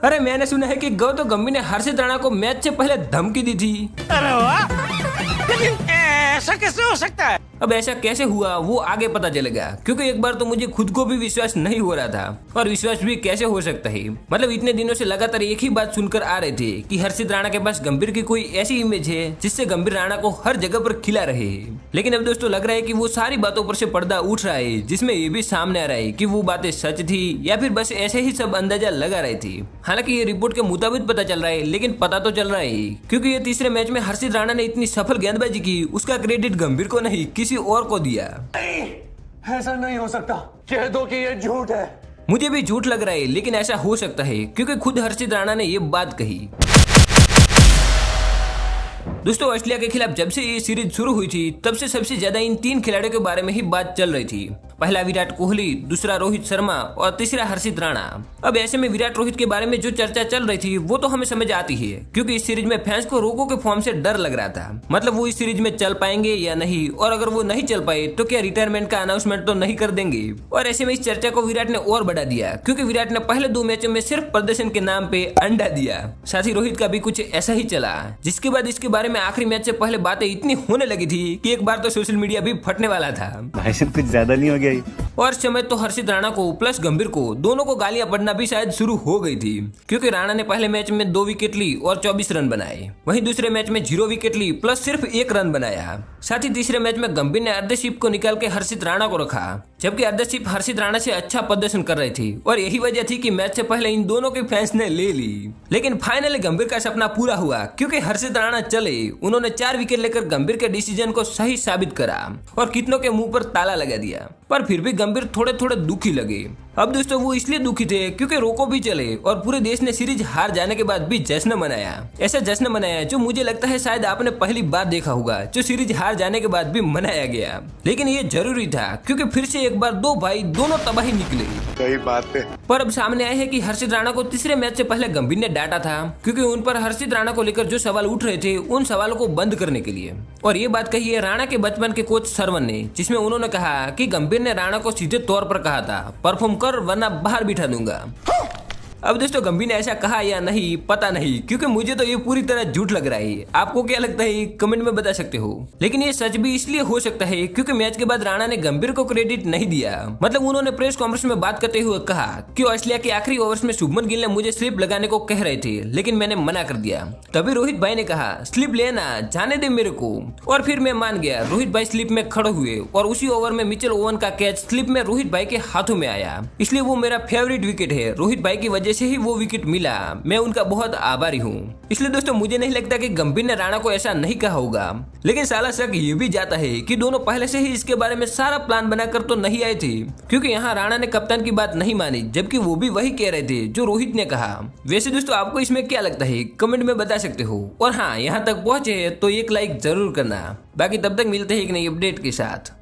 अरे मैंने सुना है कि गौतम गंभीर ने हर्षित राणा को मैच से पहले धमकी दी थी। अरे वाह, लेकिन ऐसा कैसे हो सकता है? अब ऐसा कैसे हुआ वो आगे पता चलेगा, क्योंकि एक बार तो मुझे खुद को भी विश्वास नहीं हो रहा था, और विश्वास भी कैसे हो सकता है। मतलब इतने दिनों से लगातार एक ही बात सुनकर आ रहे थे कि हर्षित राणा के पास गंभीर की कोई ऐसी इमेज है जिससे गंभीर राणा को हर जगह पर खिला रहे। लेकिन अब दोस्तों लग रहा है कि वो सारी बातों पर से पर्दा उठ रहा है, जिसमें ये भी सामने आ रहा है कि वो बातें सच थी या फिर बस ऐसे ही सब अंदाजा लगा रही थी। हालांकि ये रिपोर्ट के मुताबिक पता चल रहा है, लेकिन पता तो चल रहा है क्योंकि ये तीसरे मैच में हर्षित राणा ने इतनी सफल गेंदबाजी की, उसका क्रेडिट गंभीर को नहीं किसी और को दिया। नहीं, ऐसा नहीं हो सकता। कह दो कि ये झूठ है। मुझे भी झूठ लग रहा है, लेकिन ऐसा हो सकता है क्योंकि खुद हर्षित राणा ने ये बात कही। दोस्तों ऑस्ट्रेलिया के खिलाफ जब से ये सीरीज शुरू हुई थी तब से सबसे ज्यादा इन तीन खिलाड़ियों के बारे में ही बात चल रही थी। पहला विराट कोहली, दूसरा रोहित शर्मा और तीसरा हर्षित राणा। अब ऐसे में विराट रोहित के बारे में जो चर्चा चल रही थी वो तो हमें समझ आती है, क्योंकि इस सीरीज में फैंस को रोको के फॉर्म से डर लग रहा था। मतलब वो इस सीरीज में चल पाएंगे या नहीं, और अगर वो नहीं चल पाए तो क्या रिटायरमेंट का अनाउंसमेंट तो नहीं कर देंगे। और ऐसे में इस चर्चा को विराट ने और बढ़ा दिया, क्योंकि विराट ने पहले 2 मैचों में सिर्फ प्रदर्शन के नाम पे अंडा दिया। साथ ही रोहित का भी कुछ ऐसा ही चला, जिसके बाद इसके बारे में आखिरी मैच से पहले बातें इतनी होने लगी थी कि एक बार तो सोशल मीडिया भी फटने वाला था। भाई साहब कुछ ज्यादा नहीं हो गया? और समय तो हर्षित राणा को प्लस गंभीर को दोनों को गालियां पड़ना भी शायद शुरू हो गई थी, क्योंकि राणा ने पहले मैच में 2 विकेट ली और 24 रन बनाए। वहीं दूसरे मैच में 0 विकेट ली प्लस सिर्फ 1 रन बनाया। साथ ही तीसरे मैच में गंभीर ने अर्धशीप को निकाल के हर्षित राणा को रखा, जबकि अर्धशीप हर्षित राणा से अच्छा प्रदर्शन कर रही थी, और यही वजह थी कि मैच से पहले इन दोनों के फैंस ने ले ली। लेकिन फाइनली गंभीर का सपना पूरा हुआ, क्योंकि हर्षित राणा चले। उन्होंने 4 विकेट लेकर गंभीर के डिसीजन को सही साबित करा और कितनों के मुंह पर ताला लगा दिया। पर फिर भी गंभीर थोड़े थोड़े दुखी लगे। अब दोस्तों वो इसलिए दुखी थे क्योंकि रोको भी चले और पूरे देश ने सीरीज हार जाने के बाद भी जश्न मनाया। ऐसा जश्न मनाया जो मुझे लगता है शायद आपने पहली बार देखा होगा, जो सीरीज हार जाने के बाद भी मनाया गया। लेकिन ये जरूरी था, क्योंकि फिर से एक बार 2 भाई दोनों तबाही निकले। सही बात है। पर अब सामने आया है कि हर्षित राणा को तीसरे मैच से पहले गंभीर ने डांटा था, क्योंकि उन पर हर्षित राणा को लेकर जो सवाल उठ रहे थे उन सवालों को बंद करने के लिए। और ये बात कही है राणा के बचपन के कोच सरवन ने, जिसमें उन्होंने कहा कि गंभीर ने राणा को सीधे तौर पर कहा था, परफॉर्म कर वरना बाहर बिठा दूंगा। अब दोस्तों गंभीर ने ऐसा कहा या नहीं पता नहीं, क्योंकि मुझे तो ये पूरी तरह झूठ लग रहा है। आपको क्या लगता है कमेंट में बता सकते हो। लेकिन ये सच भी इसलिए हो सकता है क्योंकि मैच के बाद राणा ने गंभीर को क्रेडिट नहीं दिया। मतलब उन्होंने प्रेस कॉन्फ्रेंस में बात करते हुए कहा कि ऑस्ट्रेलिया के आखिरी ओवर्स में शुभमन गिल ने मुझे स्लिप लगाने को कह रहे थे, लेकिन मैंने मना कर दिया। तभी रोहित भाई ने कहा स्लिप लेना, जाने दे मेरे को, और फिर मैं मान गया। रोहित भाई स्लिप में खड़े हुए और उसी ओवर में मिचेल ओवन का कैच स्लिप में रोहित भाई के हाथों में आया, इसलिए वो मेरा फेवरेट विकेट है। रोहित भाई की वजह से ही वो विकेट मिला, मैं उनका बहुत आभारी हूँ। इसलिए दोस्तों मुझे नहीं लगता कि गंभीर ने राणा को ऐसा नहीं कहा होगा। लेकिन साला शक ये भी जाता है कि दोनों पहले से ही इसके बारे में सारा प्लान बनाकर तो नहीं आए थे, क्योंकि यहाँ राणा ने कप्तान की बात नहीं मानी, जबकि वो भी वही कह रहे थे जो रोहित ने कहा। वैसे दोस्तों आपको इसमें क्या लगता है कमेंट में बता सकते हो। और हाँ, यहाँ तक पहुंचे तो एक लाइक जरूर करना। बाकी तब तक मिलते हैं एक नई अपडेट के साथ।